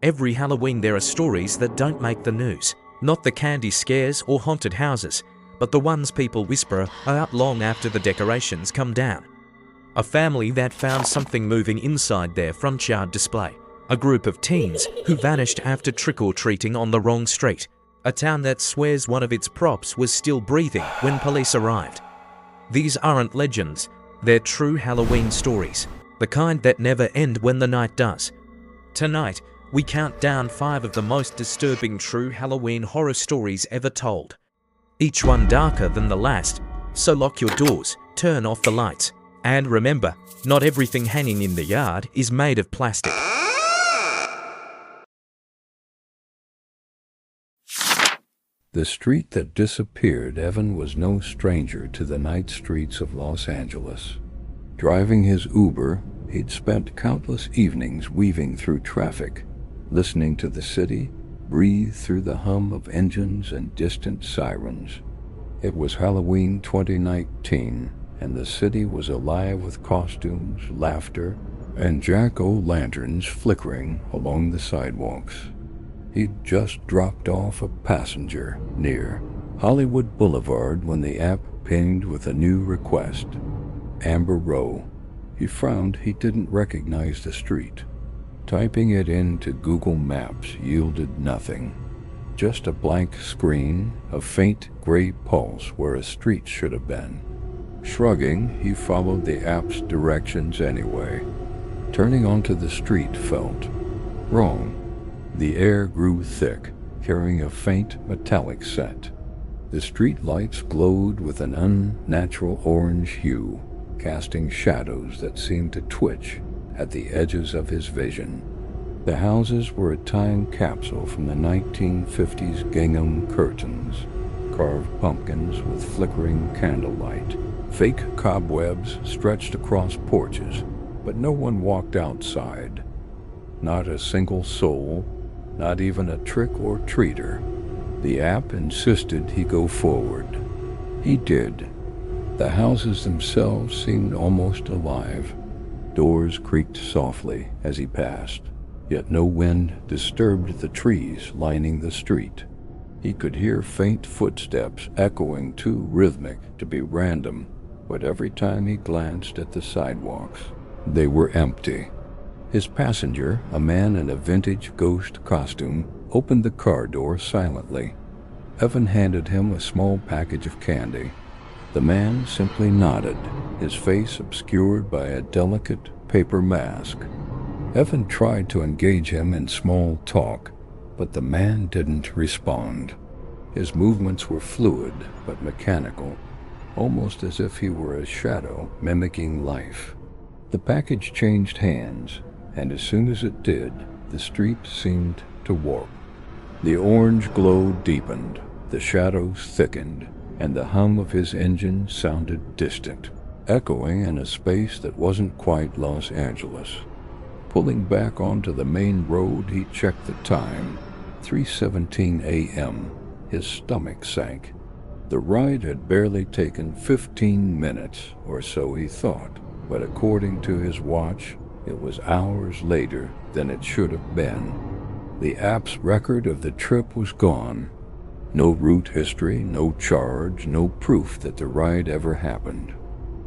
Every Halloween there are stories that don't make the news. Not the candy scares or haunted houses, but the ones people whisper about long after the decorations come down. A family that found something moving inside their front yard display. A group of teens who vanished after trick-or-treating on the wrong street. A town that swears one of its props was still breathing when police arrived. These aren't legends, they're true Halloween stories. The kind that never end when the night does. Tonight, we count down 5 of the most disturbing true Halloween horror stories ever told. Each one darker than the last, so lock your doors, turn off the lights, and remember, not everything hanging in the yard is made of plastic. The street that disappeared. Evan was no stranger to the night streets of Los Angeles. Driving his Uber, he'd spent countless evenings weaving through traffic, listening to the city breathe through the hum of engines and distant sirens. It was Halloween 2019, and the city was alive with costumes, laughter, and jack-o'-lanterns flickering along the sidewalks. He'd just dropped off a passenger near Hollywood Boulevard when the app pinged with a new request. Amber Row. He frowned. He didn't recognize the street. Typing it into Google Maps yielded nothing. Just a blank screen, a faint gray pulse where a street should have been. Shrugging, he followed the app's directions anyway. Turning onto the street felt wrong. The air grew thick, carrying a faint metallic scent. The street lights glowed with an unnatural orange hue, casting shadows that seemed to twitch at the edges of his vision. The houses were a time capsule from the 1950s gingham curtains, carved pumpkins with flickering candlelight. Fake cobwebs stretched across porches, but no one walked outside. Not a single soul, not even a trick-or-treater. The app insisted he go forward. He did. The houses themselves seemed almost alive. Doors creaked softly as he passed, yet no wind disturbed the trees lining the street. He could hear faint footsteps echoing too rhythmic to be random, but every time he glanced at the sidewalks, they were empty. His passenger, a man in a vintage ghost costume, opened the car door silently. Evan handed him a small package of candy. The man simply nodded, his face obscured by a delicate paper mask. Evan tried to engage him in small talk, but the man didn't respond. His movements were fluid but mechanical, almost as if he were a shadow mimicking life. The package changed hands, and as soon as it did, the street seemed to warp. The orange glow deepened, the shadows thickened, and the hum of his engine sounded distant, echoing in a space that wasn't quite Los Angeles. Pulling back onto the main road, he checked the time, 3:17 a.m. His stomach sank. The ride had barely taken 15 minutes, or so he thought, but according to his watch, it was hours later than it should have been. The app's record of the trip was gone. No route history, no charge, no proof that the ride ever happened.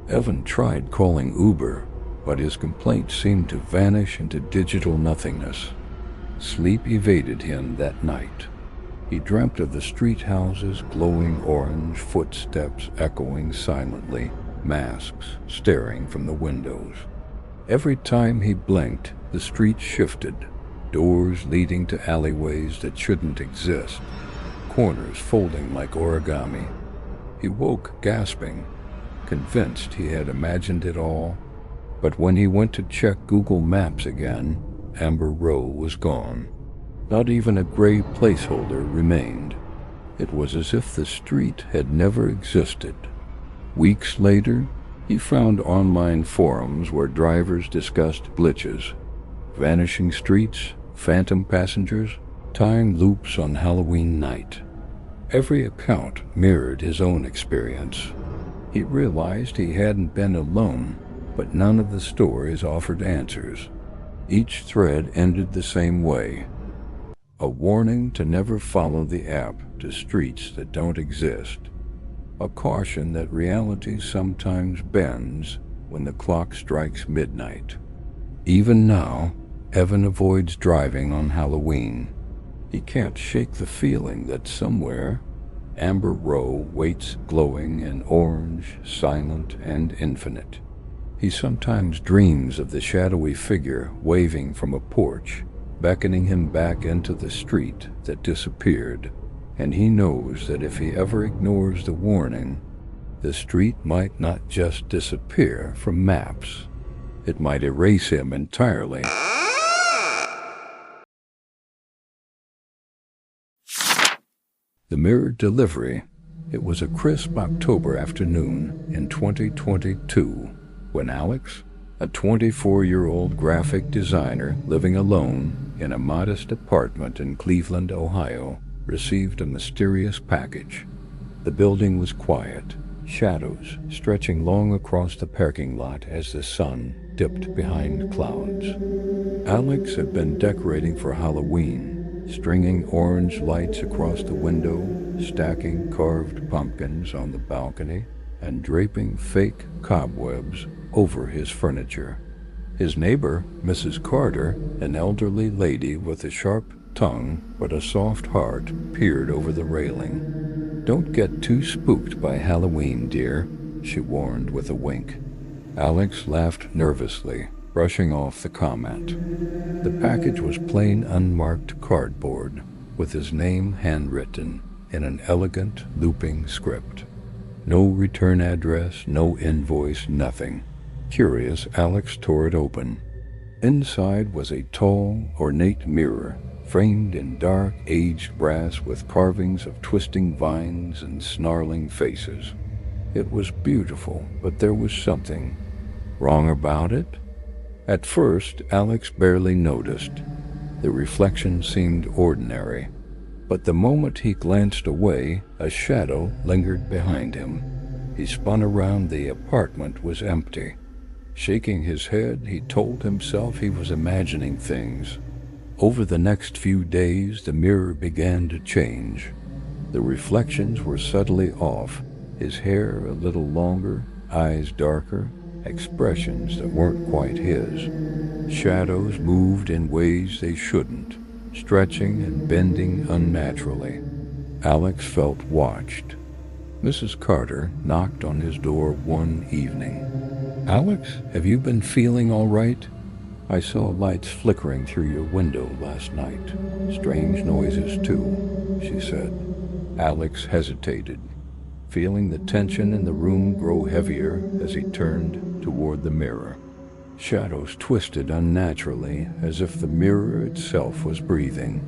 Evan tried calling Uber, but his complaint seemed to vanish into digital nothingness. Sleep evaded him that night. He dreamt of the street houses glowing orange, footsteps echoing silently, masks staring from the windows. Every time he blinked, the street shifted, doors leading to alleyways that shouldn't exist, corners folding like origami. He woke gasping, convinced he had imagined it all, but when he went to check Google Maps again, Amber Row was gone. Not even a gray placeholder remained. It was as if the street had never existed. Weeks later, he found online forums where drivers discussed glitches, vanishing streets, phantom passengers, time loops on Halloween night. Every account mirrored his own experience. He realized he hadn't been alone, but none of the stories offered answers. Each thread ended the same way, A warning to never follow the app to streets that don't exist. A caution that reality sometimes bends when the clock strikes midnight. Even now, Evan avoids driving on Halloween. He can't shake the feeling that somewhere, Amber Row waits glowing in orange, silent, and infinite. He sometimes dreams of the shadowy figure waving from a porch, beckoning him back into the street that disappeared, and he knows that if he ever ignores the warning, the street might not just disappear from maps. It might erase him entirely. The mirror delivery. It was a crisp October afternoon in 2022 when Alex, a 24-year-old graphic designer living alone in a modest apartment in Cleveland, Ohio, received a mysterious package. The building was quiet, shadows stretching long across the parking lot as the sun dipped behind clouds. Alex had been decorating for Halloween, stringing orange lights across the window, stacking carved pumpkins on the balcony, and draping fake cobwebs over his furniture. His neighbor, Mrs. Carter, an elderly lady with a sharp tongue but a soft heart, peered over the railing. "Don't get too spooked by Halloween, dear," she warned with a wink. Alex laughed nervously, brushing off the comment. The package was plain unmarked cardboard, with his name handwritten in an elegant looping script. No return address, no invoice, nothing. Curious, Alex tore it open. Inside was a tall, ornate mirror, framed in dark, aged brass with carvings of twisting vines and snarling faces. It was beautiful, but there was something wrong about it. At first, Alex barely noticed. The reflection seemed ordinary, but the moment he glanced away, a shadow lingered behind him. He spun around. The apartment was empty. Shaking his head, he told himself he was imagining things. Over the next few days, the mirror began to change. The reflections were subtly off, his hair a little longer, eyes darker, expressions that weren't quite his. Shadows moved in ways they shouldn't, stretching and bending unnaturally. Alex felt watched. Mrs. Carter knocked on his door one evening. "Alex, have you been feeling all right? I saw lights flickering through your window last night. Strange noises, too," she said. Alex hesitated, feeling the tension in the room grow heavier as he turned toward the mirror. Shadows twisted unnaturally, as if the mirror itself was breathing.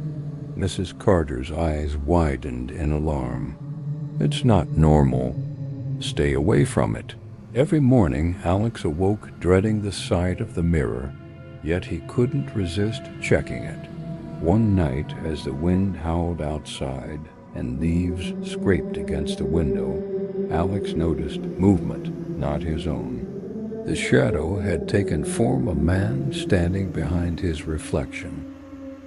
Mrs. Carter's eyes widened in alarm. "It's not normal. Stay away from it." Every morning, Alex awoke dreading the sight of the mirror, yet he couldn't resist checking it. One night, as the wind howled outside and leaves scraped against the window, Alex noticed movement, not his own. The shadow had taken form of a man standing behind his reflection.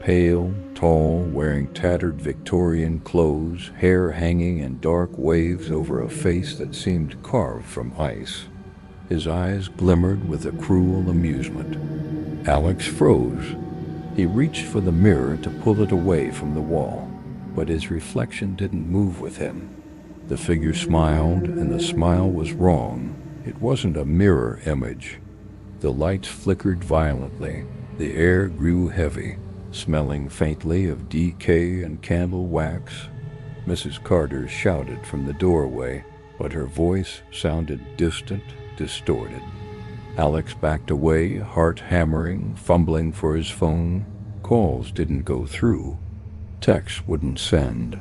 Pale, tall, wearing tattered Victorian clothes, hair hanging in dark waves over a face that seemed carved from ice. His eyes glimmered with a cruel amusement. Alex froze. He reached for the mirror to pull it away from the wall, but his reflection didn't move with him. The figure smiled, and the smile was wrong. It wasn't a mirror image. The lights flickered violently. The air grew heavy, smelling faintly of decay and candle wax. Mrs. Carter shouted from the doorway, but her voice sounded distant, distorted. Alex backed away, heart hammering, fumbling for his phone. Calls didn't go through. Texts wouldn't send.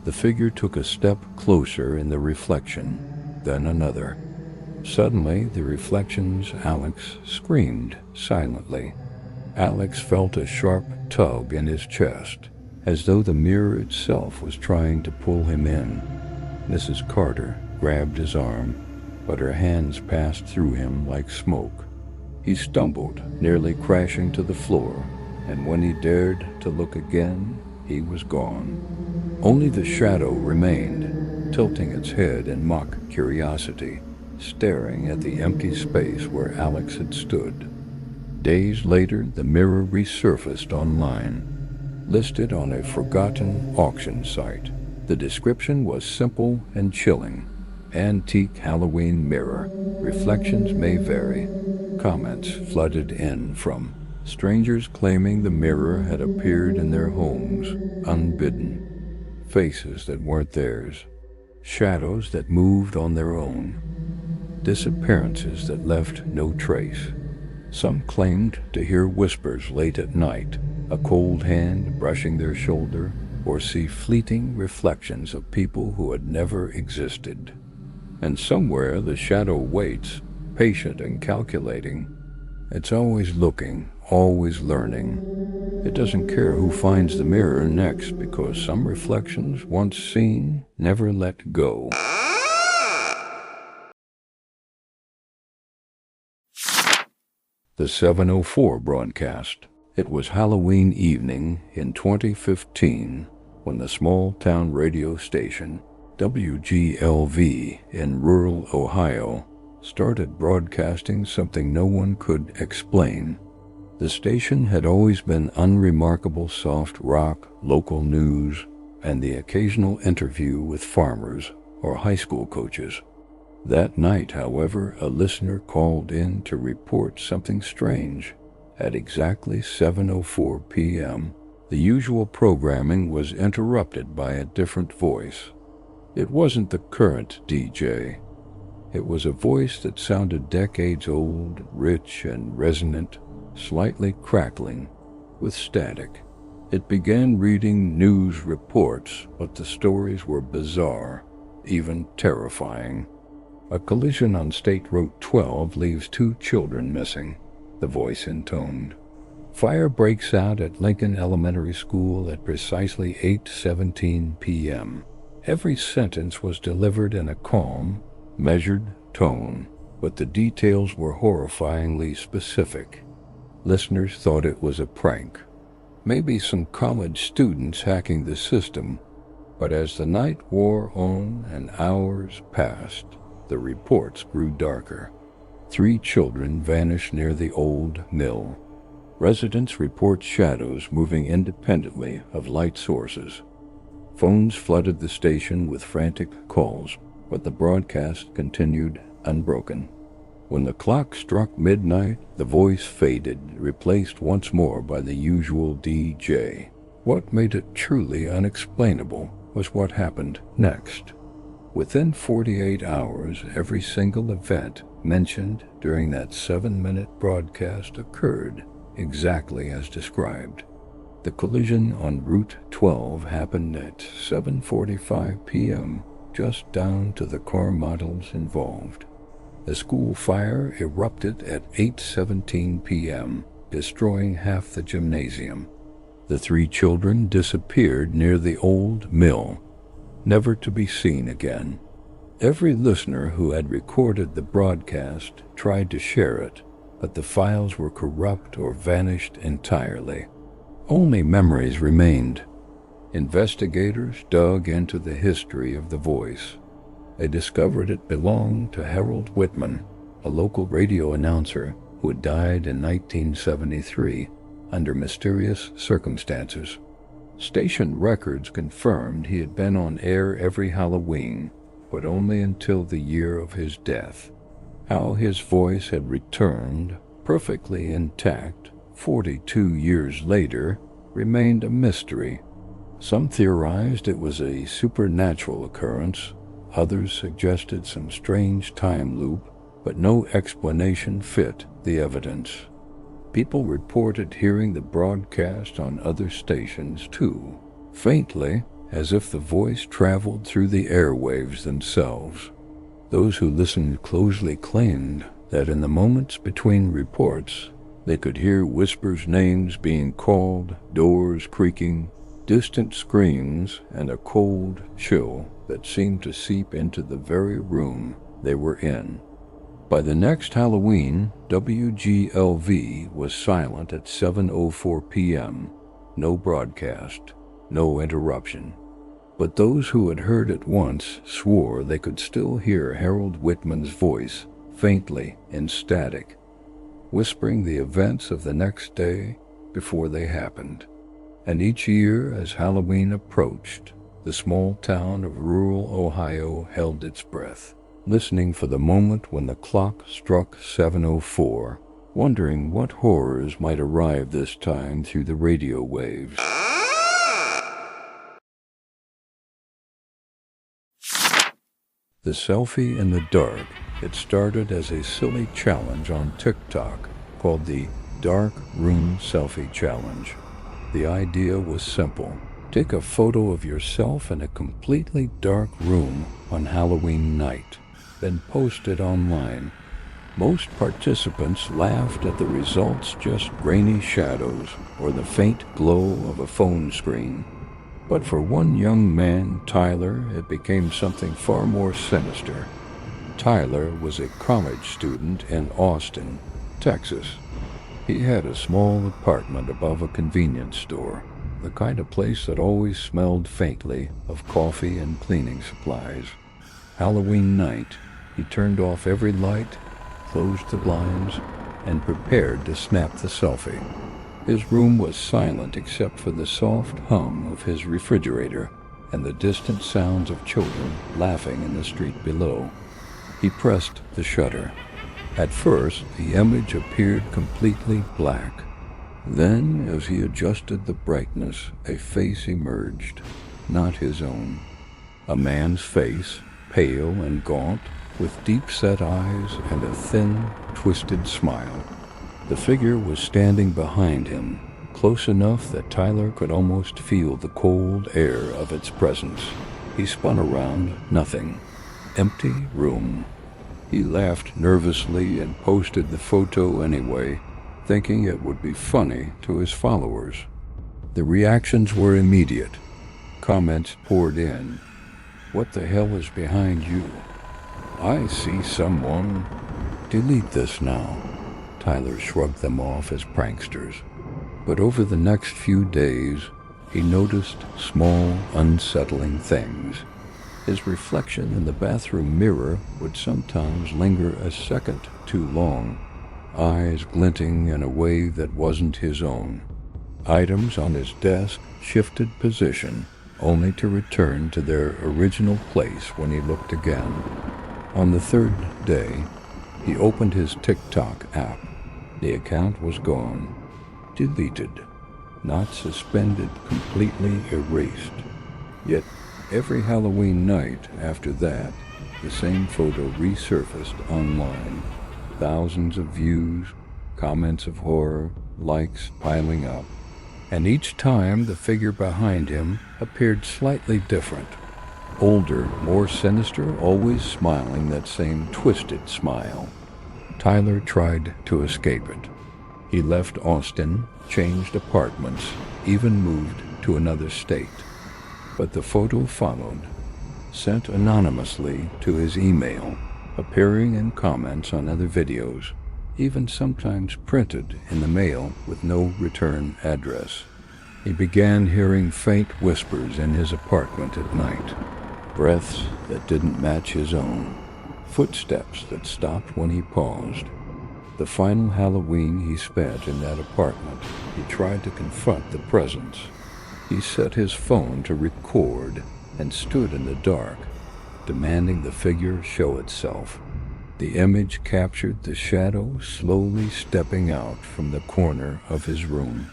The figure took a step closer in the reflection, then another. Suddenly, the reflection's Alex screamed silently. Alex felt a sharp tug in his chest, as though the mirror itself was trying to pull him in. Mrs. Carter grabbed his arm, but her hands passed through him like smoke. He stumbled, nearly crashing to the floor, and when he dared to look again, he was gone. Only the shadow remained, tilting its head in mock curiosity, staring at the empty space where Alex had stood. Days later, the mirror resurfaced online, listed on a forgotten auction site. The description was simple and chilling. Antique Halloween mirror. Reflections may vary. Comments flooded in from strangers claiming the mirror had appeared in their homes, unbidden. Faces that weren't theirs. Shadows that moved on their own. Disappearances that left no trace. Some claimed to hear whispers late at night, a cold hand brushing their shoulder, or see fleeting reflections of people who had never existed. And somewhere the shadow waits, patient and calculating. It's always looking, always learning. It doesn't care who finds the mirror next, because some reflections, once seen, never let go. The 704 broadcast. It was Halloween evening in 2015 when the small-town radio station WGLV in rural Ohio started broadcasting something no one could explain. The station had always been unremarkable soft rock, local news, and the occasional interview with farmers or high school coaches. That night, however, a listener called in to report something strange. At exactly 7:04 p.m., the usual programming was interrupted by a different voice. It wasn't the current DJ. It was a voice that sounded decades old, rich and resonant, slightly crackling, with static. It began reading news reports, but the stories were bizarre, even terrifying. A collision on State Road 12 leaves 2 children missing, the voice intoned. Fire breaks out at Lincoln Elementary School at precisely 8:17 p.m. Every sentence was delivered in a calm, measured tone, but the details were horrifyingly specific. Listeners thought it was a prank, maybe some college students hacking the system, but as the night wore on and hours passed, the reports grew darker. 3 children vanished near the old mill. Residents report shadows moving independently of light sources. Phones flooded the station with frantic calls, but the broadcast continued unbroken. When the clock struck midnight, the voice faded, replaced once more by the usual DJ. What made it truly unexplainable was what happened next. Within 48 hours, every single event mentioned during that 7-minute broadcast occurred exactly as described. The collision on Route 12 happened at 7:45 p.m., just down to the car models involved. The school fire erupted at 8:17 p.m., destroying half the gymnasium. The 3 children disappeared near the old mill, never to be seen again. Every listener who had recorded the broadcast tried to share it, but the files were corrupt or vanished entirely. Only memories remained. Investigators dug into the history of the voice. They discovered it belonged to Harold Whitman, a local radio announcer who had died in 1973 under mysterious circumstances. Station records confirmed he had been on air every Halloween, but only until the year of his death. How his voice had returned, perfectly intact, 42 years later, remained a mystery. Some theorized it was a supernatural occurrence, others suggested some strange time loop, but no explanation fit the evidence. People reported hearing the broadcast on other stations too, faintly, as if the voice traveled through the airwaves themselves. Those who listened closely claimed that in the moments between reports, they could hear whispers, names being called, doors creaking, distant screams, and a cold chill that seemed to seep into the very room they were in. By the next Halloween, WGLV was silent at 7:04 p.m. No broadcast. no interruption. But those who had heard it once swore they could still hear Harold Whitman's voice, faintly in static, whispering the events of the next day before they happened. And each year, as Halloween approached, the small town of rural Ohio held its breath, listening for the moment when the clock struck 7:04, wondering what horrors might arrive this time through the radio waves. The selfie in the dark had started as a silly challenge on TikTok called the Dark Room Selfie Challenge. The idea was simple. Take a photo of yourself in a completely dark room on Halloween night, then post it online. Most participants laughed at the results, just grainy shadows or the faint glow of a phone screen. But for one young man, Tyler, it became something far more sinister. Tyler was a college student in Austin, Texas. He had a small apartment above a convenience store, the kind of place that always smelled faintly of coffee and cleaning supplies. Halloween night, he turned off every light, closed the blinds, and prepared to snap the selfie. His room was silent except for the soft hum of his refrigerator and the distant sounds of children laughing in the street below. He pressed the shutter. At first, the image appeared completely black. Then, as he adjusted the brightness, a face emerged, not his own. A man's face, pale and gaunt, with deep-set eyes and a thin, twisted smile. The figure was standing behind him, close enough that Tyler could almost feel the cold air of its presence. He spun around, nothing. Empty room. He laughed nervously and posted the photo anyway, thinking it would be funny to his followers. The reactions were immediate. Comments poured in. "What the hell is behind you? I see someone." "Delete this now." Tyler shrugged them off as pranksters. But over the next few days, he noticed small, unsettling things. His reflection in the bathroom mirror would sometimes linger a second too long, eyes glinting in a way that wasn't his own. Items on his desk shifted position, only to return to their original place when he looked again. On the third day, he opened his TikTok app. The account was gone. Deleted. Not suspended, completely erased. Yet, every Halloween night after that, the same photo resurfaced online. Thousands of views, comments of horror, likes piling up. And each time the figure behind him appeared slightly different. Older, more sinister, always smiling that same twisted smile. Tyler tried to escape it. He left Austin, changed apartments, even moved to another state. But the photo followed, sent anonymously to his email, appearing in comments on other videos, even sometimes printed in the mail with no return address. He began hearing faint whispers in his apartment at night, breaths that didn't match his own, footsteps that stopped when he paused. The final Halloween he spent in that apartment, he tried to confront the presence. He set his phone to record and stood in the dark, demanding the figure show itself. The image captured the shadow slowly stepping out from the corner of his room.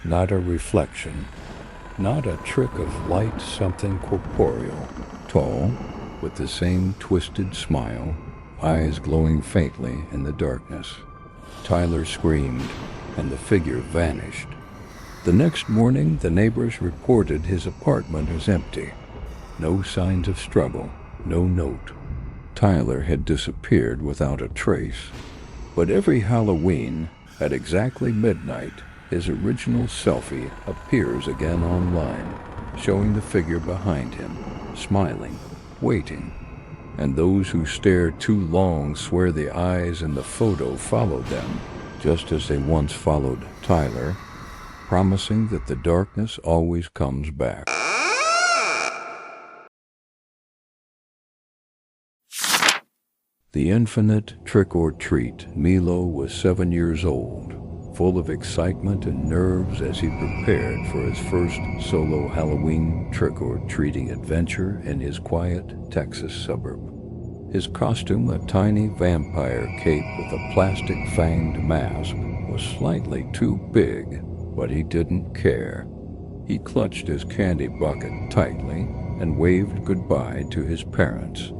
Not a reflection, not a trick of light, something corporeal, tall, with the same twisted smile, eyes glowing faintly in the darkness. Tyler screamed, and the figure vanished. The next morning, the neighbors reported his apartment was empty. No signs of struggle, no note. Tyler had disappeared without a trace. But every Halloween, at exactly midnight, his original selfie appears again online, showing the figure behind him, smiling, waiting. And those who stare too long swear the eyes in the photo followed them, just as they once followed Tyler. promising that the darkness always comes back. The infinite trick-or-treat. Milo was 7 years old, full of excitement and nerves as he prepared for his first solo Halloween trick-or-treating adventure in his quiet Texas suburb. His costume, a tiny vampire cape with a plastic fanged mask, was slightly too big, but he didn't care. He clutched his candy bucket tightly and waved goodbye to his parents,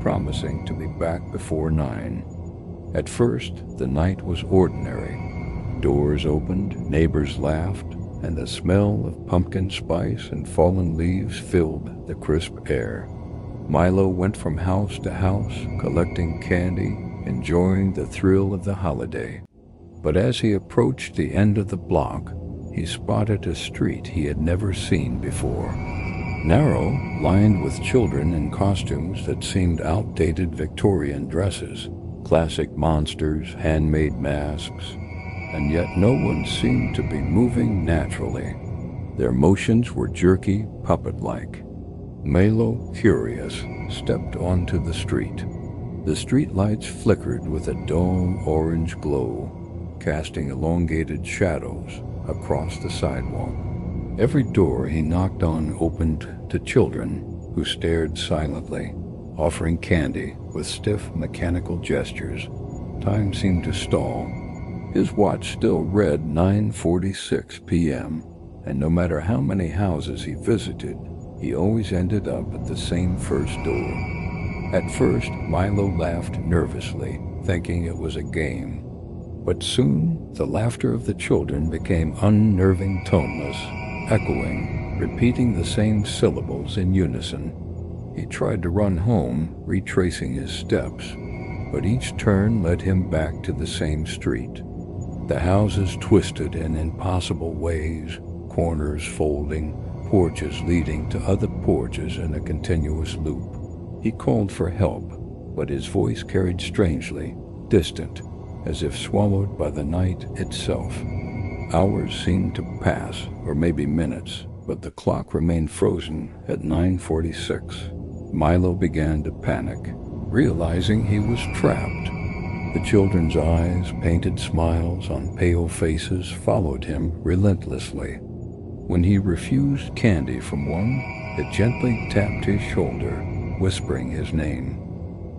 promising to be back before 9. At first, the night was ordinary. Doors opened, neighbors laughed, and the smell of pumpkin spice and fallen leaves filled the crisp air. Milo went from house to house, collecting candy, enjoying the thrill of the holiday. But as he approached the end of the block, he spotted a street he had never seen before. Narrow, lined with children in costumes that seemed outdated Victorian dresses, classic monsters, handmade masks, and yet no one seemed to be moving naturally. Their motions were jerky, puppet-like. Milo, curious, stepped onto the street. The street lights flickered with a dull orange glow, casting elongated shadows across the sidewalk. Every door he knocked on opened to children who stared silently, offering candy with stiff mechanical gestures. Time seemed to stall. His watch still read 9:46 p.m., and no matter how many houses he visited, he always ended up at the same first door. At first, Milo laughed nervously, thinking it was a game. But soon, the laughter of the children became unnerving, toneless, echoing, repeating the same syllables in unison. He tried to run home, retracing his steps, but each turn led him back to the same street. The houses twisted in impossible ways, corners folding, porches leading to other porches in a continuous loop. He called for help, but his voice carried strangely, distant, as if swallowed by the night itself. Hours seemed to pass, or maybe minutes, but the clock remained frozen at 9:46. Milo began to panic, realizing he was trapped. The children's eyes, painted smiles on pale faces, followed him relentlessly. When he refused candy from one, it gently tapped his shoulder, whispering his name.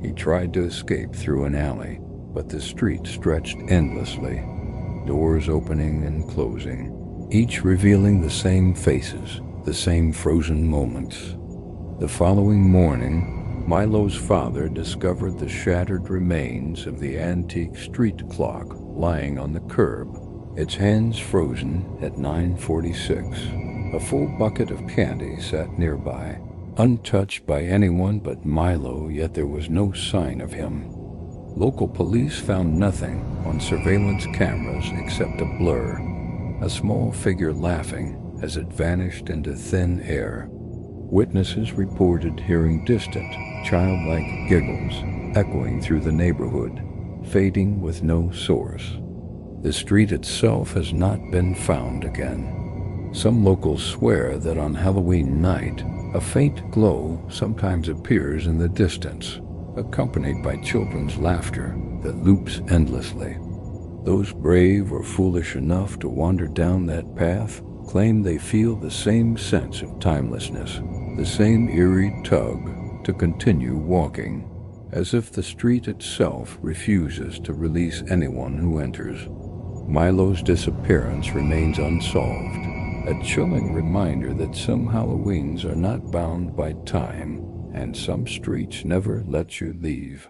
He tried to escape through an alley, but the street stretched endlessly, doors opening and closing, each revealing the same faces, the same frozen moments. The following morning, Milo's father discovered the shattered remains of the antique street clock lying on the curb, its hands frozen at 9:46. A full bucket of candy sat nearby, untouched by anyone but Milo, yet there was no sign of him. Local police found nothing on surveillance cameras except a blur, a small figure laughing as it vanished into thin air. Witnesses reported hearing distant, childlike giggles echoing through the neighborhood, fading with no source. The street itself has not been found again. Some locals swear that on Halloween night, a faint glow sometimes appears in the distance, accompanied by children's laughter that loops endlessly. Those brave or foolish enough to wander down that path claim they feel the same sense of timelessness, the same eerie tug to continue walking, as if the street itself refuses to release anyone who enters. Milo's disappearance remains unsolved, a chilling reminder that some Halloweens are not bound by time, and some streets never let you leave.